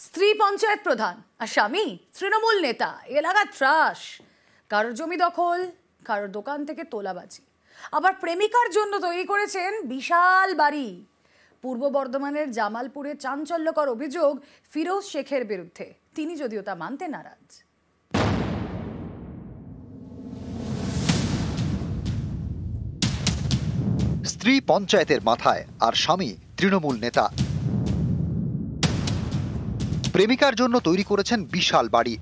স্ত্রী পঞ্চায়েত প্রধান আর স্বামী তৃণমূল নেতা, এলাকা ত্রাস, কারোর জমি দখল, কারোর দোকান থেকে তোলাবাজি, আবার প্রেমিকার জন্য তৈরি করেছেন বিশাল বাড়ি। পূর্ব বর্ধমানের জামালপুরে চাঞ্চল্যকর অভিযোগ ফিরোজ শেখের বিরুদ্ধে, তিনি যদিও তা মানতে নারাজ। স্ত্রী পঞ্চায়েতের মাথায় আর স্বামী তৃণমূল নেতা। প্রেমিকার জন্য তৈরি করেছেন বিশাল বাড়ি।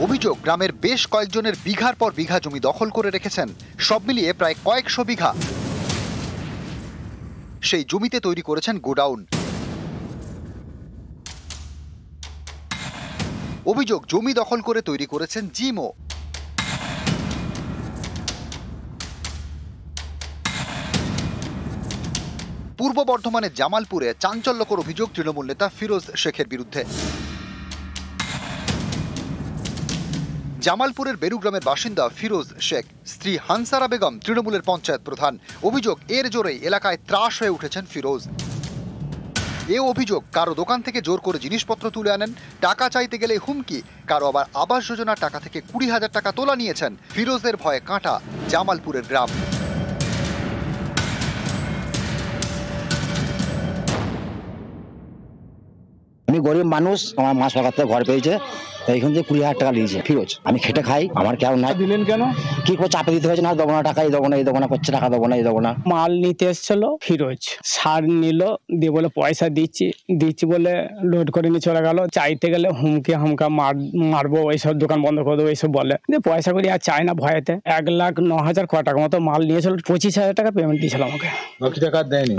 অভিযোগ, গ্রামের বেশ কয়েকজনের বিঘার পর বিঘা জমি দখল করে রেখেছেন, সব মিলিয়ে প্রায় কয়েকশো বিঘা। সেই জমিতে তৈরি করেছেন গোডাউন। অভিযোগ, জমি দখল করে তৈরি করেছেন জিমও। পূর্ব বর্ধমানের জামালপুরে চাঞ্চল্যকর অভিযোগ তৃণমূল নেতা ফিরোজ শেখের বিরুদ্ধে। জামালপুরের বেরুগ্রামের বাসিন্দা ফিরোজ শেখ, স্ত্রী হানসারা বেগম তৃণমূলের পঞ্চায়েত প্রধান। অভিযোগ, এর জোরেই এলাকায় ত্রাস হয়ে উঠেছেন ফিরোজ। এ অভিযোগ, কারো দোকান থেকে জোর করে জিনিসপত্র তুলে আনেন, টাকা চাইতে গেলে হুমকি, কারো আবার আবাস যোজনার টাকা থেকে 20,000 টাকা তোলা নিয়েছেন। ফিরোজের ভয়ে কাঁটা জামালপুরের গ্রাম। আমি গরিব মানুষ, আমার মা সরকার থেকে ঘর পেয়েছে, এইখান থেকে 20,000 টাকা দিয়েছে ফিরোজ। আমি খেটে খাই, আমার কেউ না। দিলেন কেন? কি করে চাপে দিতে হয়েছে, না দেবো না টাকা, এই দেবো না, এই দেবো না করছে, টাকা দেবো না, এই দেবো না। মাল নিতে এসেছিল ফিরোজ, সার নিল, দিয়ে বলে পয়সা দিচ্ছি বলে লোড করে নিয়ে চলে গেল। চাইতে গেলে হুমকি হামকা মারবো, এইসব দোকান বন্ধ করে দেবো এইসব বলে। যে পয়সা করি আর চায় না ভয়েতে। 1,09,000 ক টাকা মতো মাল নিয়েছিল, 25,000 টাকা পেমেন্ট দিয়েছিল আমাকে। বাকি টাকা দেয়নি।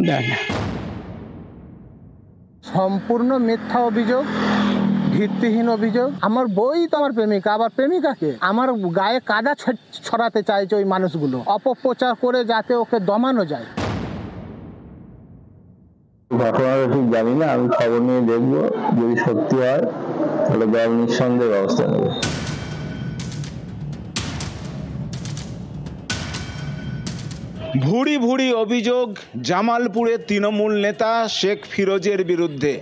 সম্পূর্ণ মিথ্যা অভিযোগ, ভিত্তিহীন অভিযোগ। আমার বই তো আমার প্রেমিকা, আবার প্রেমিকাকে আমার গায়ে কাদা ছড়াতে চাইছে ওই মানুষগুলো, অপপ্রচার করে যাতে ওকে দমানো যায়। ঘটনাটা ঠিক জানি না, আমি খবর নিয়ে দেখবো, যদি সত্যি হয় তাহলে দল নিঃসন্দেহে ব্যবস্থা নেবে। ভুরি ভুরি অভিযোগ জামালপুরের তৃণমূল নেতা শেখ ফিরোজের বিরুদ্ধে।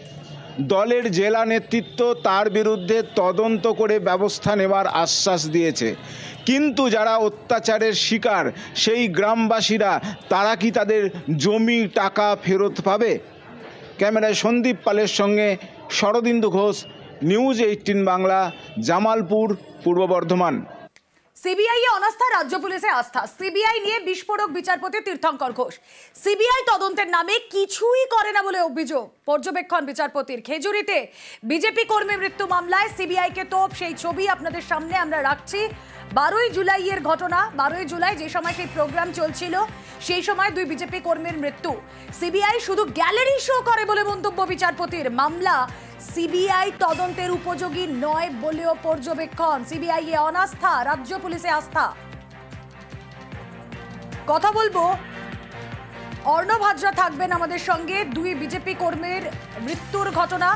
দলের জেলা নেতৃত্ব তার বিরুদ্ধে তদন্ত করে ব্যবস্থা নেওয়ার আশ্বাস দিয়েছে, কিন্তু যারা অত্যাচারের শিকার সেই গ্রামবাসীরা, তারা কি তাদের জমি টাকা ফেরত পাবে? ক্যামেরায় সন্দীপ পালের সঙ্গে শরদিন্দু ঘোষ, নিউজ 18 বাংলা, জামালপুর, পূর্ব বর্ধমান। সিবিআই এ অনাস্থা, রাজ্য পুলিশে আস্থা। সিবিআই নিয়ে বিস্ফোরক বিচারপতি তীর্থঙ্কর ঘোষ। সিবিআই তদন্তের নামে কিছুই করে না বলে অভিযোগ পর্যবেক্ষণ বিচারপতির। খেজুরিতে বিজেপি কর্মী মৃত্যু মামলায় সিবিআই কে তোপ, সেই ছবি আপনাদের সামনে আমরা রাখছি। 12ই জুলাইয়ের ঘটনা। 12ই জুলাই যে সময় সেই প্রোগ্রাম চলছিল, সেই সময় 2 বিজেপি কর্মীর মৃত্যু। সিবিআই শুধু গ্যালারি শো করে বলে মন্তব্য বিচারপতির। মামলা সিবিআই তদন্তের উপযোগী নয় বলেও পর্যবেক্ষণ। সিবিআই এ অনাস্থা, রাজ্য পুলিশে আস্থা। কথা বলবো, অর্ণব হাজরা থাকবেন আমাদের সঙ্গে। 2 বিজেপি কর্মীর মৃত্যুর ঘটনা,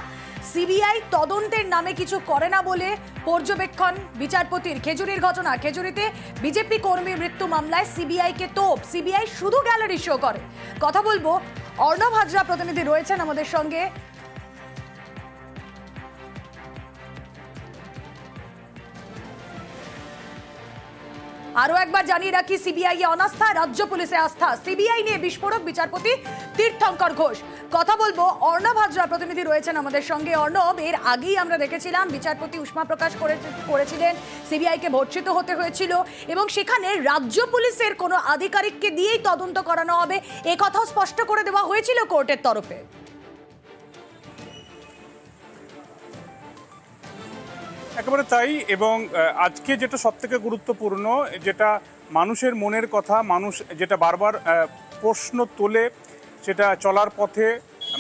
সিবিআই তদন্তের নামে কিছু করে না বলে পর্যবেক্ষণ বিচারপতির। খেজুরির ঘটনা, খেজুরিতে বিজেপি কর্মীর মৃত্যু মামলায় সিবিআই কে তোপ। সিবিআই শুধু গ্যালারি শো করে। কথা বলবো, অর্ণব হাজরা প্রতিনিধি রয়েছেন আমাদের সঙ্গে। আরো একবার জানিয়ে রাখি, সিবিআই এ অনাস্থা, রাজ্য পুলিশে আস্থা। সিবিআই নিয়ে বিস্ফোরক বিচারপতি তীর্থঙ্কর ঘোষ। কথা বলবো, অর্ণব হাজরা প্রতিনিধি রয়েছেন আমাদের সঙ্গে। অর্ণব, এর আগেই আমরা দেখেছিলাম বিচারপতি উষ্মা প্রকাশ করেছিলেন, সিবিআই কে ভর্ৎসিত হতে হয়েছিল এবং সেখানে রাজ্য পুলিশের কোনো আধিকারিককে দিয়েই তদন্ত করানো হবে, এ কথাও স্পষ্ট করে দেওয়া হয়েছিল কোর্টের তরফে। একেবারে তাই। এবং আজকে যেটা সবথেকে গুরুত্বপূর্ণ, যেটা মানুষের মনের কথা, মানুষ যেটা বারবার প্রশ্ন তোলে, সেটা চলার পথে,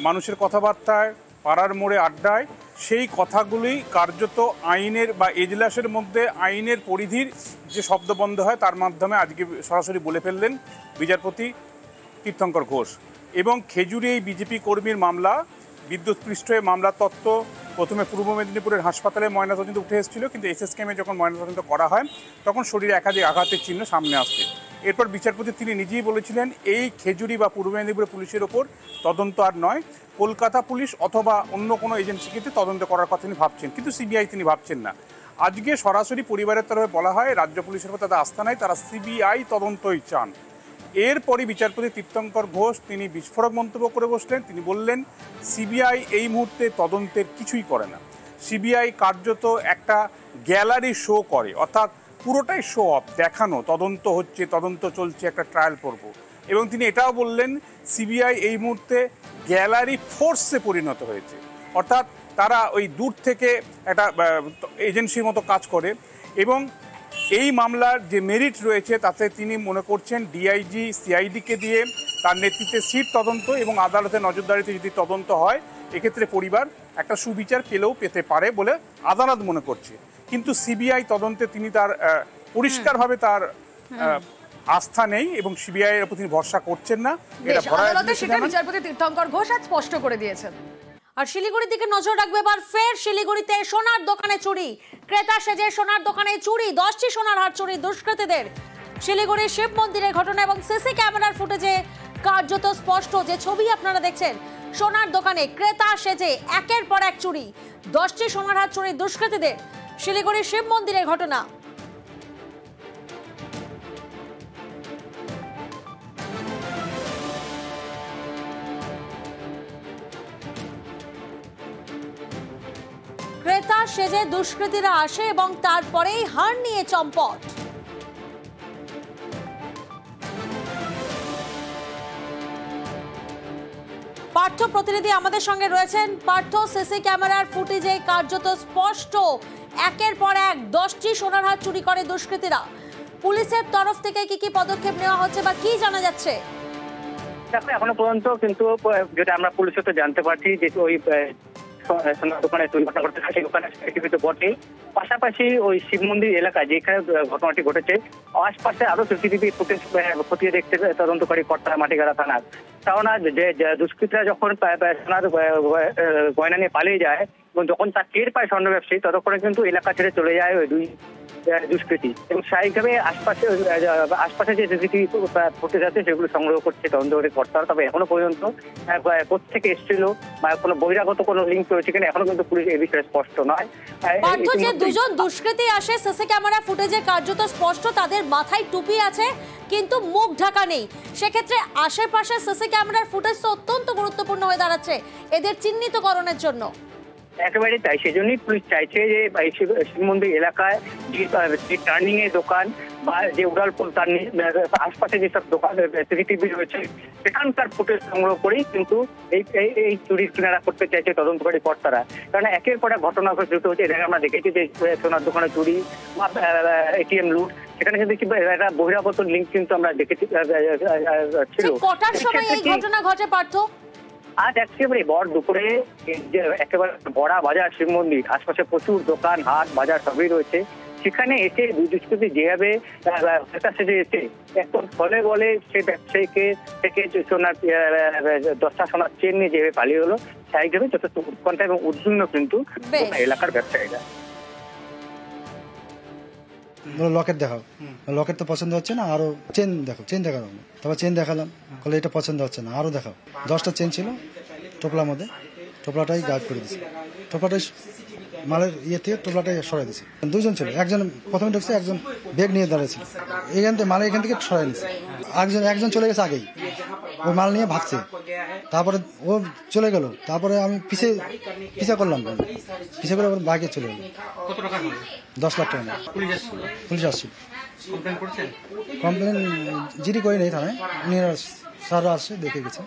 মানুষের কথাবার্তায়, পাড়ার মোড়ে আড্ডায়, সেই কথাগুলি কার্যত আইনের বা এজলাসের মধ্যে আইনের পরিধির যে শব্দবন্ধ হয়, তার মাধ্যমে আজকে সরাসরি বলে ফেললেন বিচারপতি তীর্থঙ্কর ঘোষ। এবং খেজুরি এই বিজেপি কর্মীর মামলা, বিদ্যুৎপৃষ্ঠ মামলার তত্ত্ব প্রথমে পূর্ব মেদিনীপুরের হাসপাতালে ময়নাতদন্ত উঠে এসেছিল, কিন্তু এসএসকেএমে যখন ময়নাতদন্ত করা হয় তখন শরীরে একাধিক আঘাতের চিহ্ন সামনে আসছে। এরপর বিচারপতি তিনি নিজেই বলেছিলেন এই খেজুরি বা পূর্ব মেদিনীপুর পুলিশের ওপর তদন্ত আর নয়, কলকাতা পুলিশ অথবা অন্য কোনো এজেন্সিকে তদন্ত করার কথা তিনি ভাবছেন, কিন্তু সিবিআই তিনি ভাবছেন না। আজকে সরাসরি পরিবারের তরফে বলা হয় রাজ্য পুলিশের উপর তাদের আস্থা নাই, তারা সিবিআই তদন্তই চান। এরপরই বিচারপতি তীর্থঙ্কর ঘোষ তিনি বিস্ফোরক মন্তব্য করে বসলেন। তিনি বললেন সিবিআই এই মুহূর্তে তদন্তের কিছুই করে না, সিবিআই কার্যত একটা গ্যালারি শো করে, অর্থাৎ পুরোটাই শো অফ, দেখানো তদন্ত হচ্ছে, তদন্ত চলছে, একটা ট্রায়াল পর্ব। এবং তিনি এটাও বললেন সিবিআই এই মুহূর্তে গ্যালারি ফোর্সে পরিণত হয়েছে, অর্থাৎ তারা ওই দূর থেকে একটা এজেন্সির মতো কাজ করে। এবং এই মামলার যে মেরিট রয়েছে তাতে তিনি মনে করছেন ডিআইজি সিআইডিকে দিয়ে তার নেতৃত্বে সিট তদন্ত এবং আদালতের নজরদারিতে যদি তদন্ত হয় এক্ষেত্রে পরিবার একটা সুবিচার পেতে পারে বলে আদালত মনে করছে। কিন্তু সিবিআই তদন্তে তিনি তার পরিষ্কারভাবে তার আস্থা নেই এবং সিবিআই এর উপর তিনি ভরসা করছেন না। সেটা বিচারপতি তীর্থঙ্কর ঘোষ আজ স্পষ্ট করে দিয়েছেন। আর শিলিগুড়ির দিকে নজর রাখবে এবার ফের শিলিগুড়িতে সোনার দোকানে চুরি, ক্রেতা সেজে সোনার দোকানে চুরি, 10টি সোনার হার চুরি দুষ্কৃতীদের। শিলিগুড়ির শিব মন্দিরের ঘটনা এবং সিসি ক্যামেরার ফুটেজে কার্যত স্পষ্ট যে ছবি আপনারা দেখছেন, সোনার দোকানে ক্রেতা সেজে একের পর এক চুরি, 10টি সোনার হার চুরি দুষ্কৃতীদের। শিলিগুড়ির শিব মন্দিরের ঘটনা। ক্রেতা সেজে দুষ্কৃতীরা আসে এবং তারপরেই হার নিয়ে চম্পট। পার্থ প্রতিনিধি আমাদের সঙ্গে রয়েছেন। পার্থ, সিসি ক্যামেরার ফুটেজে কার্যত স্পষ্ট একের পর এক 10টি সোনার হার চুরি করে দুষ্কৃতীরা। পুলিশের তরফ থেকে কি কি পদক্ষেপ নেওয়া হচ্ছে বা কি জানা যাচ্ছে? দেখো, এখনো পর্যন্ত কিন্তু যেটা আমরা পুলিশের তো জানতে পারছি যে ওই সোনার দোকানে চুরি ঘটনা ঘটে সেই দোকানে তো বটেই, পাশাপাশি ওই শিব মন্দির এলাকায় যেখানে ঘটনাটি ঘটেছে আশপাশে আরো সিসিটিভি ফুটেজ খতিয়ে দেখতে তদন্তকারী কর্তারা মাটিগাড়া থানার। কেননা যে দুষ্কৃতীরা যখন সোনার গয়না নিয়ে পালিয়ে যায় এবং যখন তার টের পায় স্বর্ণ ব্যবসায়ী, ততক্ষণে কিন্তু এলাকা ছেড়ে চলে যায় ওই দুই দুষ্কৃতী। এবং স্বাভাবিকভাবে আশপাশে যে সিসিটিভি ফুটেজ আছে সেগুলো সংগ্রহ করছে তদন্তকারী কর্তারা। তবে এখনো পর্যন্ত কোথেকে এসেছিল বা কোনো বহিরাগত কোনো লিঙ্ক রয়েছে কিনা এখনো কিন্তু পুলিশ এই বিষয়ে স্পষ্ট নয়। পার্থ, যে দুজন দুষ্কৃতী আসে সিসি ক্যামেরা ফুটেজে কার্যত স্পষ্ট তাদের মাথায় টুপি আছে কিন্তু মুখ ঢাকা নেই, সেক্ষেত্রে আশেপাশে সিসি ক্যামেরার ফুটেজ তো অত্যন্ত গুরুত্বপূর্ণ হয়ে দাঁড়াচ্ছে এদের চিহ্নিতকরণের জন্য। একেবারে তাই, সেই জন্যই পুলিশ চাইছে যে শিব মন্দির এলাকায় যে টার্নিং এর দোকান বা যে উড়ালপুল তার আশপাশে যেসব দোকান সিসিটিভি রয়েছে সেখানকার ফুটেজ সংগ্রহ করেই কিন্তু এই চুরির কিনারা করতে চাইছে তদন্তকারী কর্তারা। কারণ একের পর এক ঘটনা ঘটিত হচ্ছে। এখানে আমরা দেখেছি যে সোনার দোকানে চুরি বা এটিএম লুট, সেখানে কিন্তু একটা বহিরাগত লিঙ্ক কিন্তু আমরা দেখেছি ছিল। কটার সময় এই ঘটনা ঘটে পার্থ? আজ একেবারে ভর দুপুরে একেবারে বড়া বাজার শিব মন্দির, আশপাশে প্রচুর দোকান হাট বাজার সবই রয়েছে। সেখানে এসে দুষ্কৃতী যেভাবে ক্রেতা সেজে এসে এখন ফলে বলে সে ব্যবসায়ীকে থেকে সোনার 10টা সোনার চেন নিয়ে যেভাবে পালিয়ে হলো, স্বাভাবিকভাবে যথেষ্ট উৎকণ্ঠা এবং উদ্বিগ্ন কিন্তু এলাকার ব্যবসায়ীরা। লকেট দেখাও, লকেট তো পছন্দ হচ্ছে না, আরো চেন দেখো, চেন দেখালাম, তারপর চেন দেখালাম, বলে এটা পছন্দ হচ্ছে না, আরো দেখাও। 10টা চেন ছিল টোপলার মধ্যে, টোপলাটাই গায়েব করে দিচ্ছে, টোপলাটাই মালের ইয়ে থেকে টোপলাটাই সরাই দিচ্ছে। দুজন ছিল, একজন প্রথমে ঢুকছে, একজন ব্যাগ নিয়ে দাঁড়িয়েছিল, এখান থেকে মাল এখান থেকে সরাই নিচ্ছে। একজন চলে গেছে আগেই, ওই মাল নিয়ে ভাগছে, তারপরে ও চলে গেল, তারপরে আমি পিছা করলাম, পিছা করে বাইকে চলে গেল। 10 লাখ টাকা। পুলিশ আসছিল, কমপ্লেন জিডি করে নেই থানায়, স্যাররা আসছে দেখে গেছে।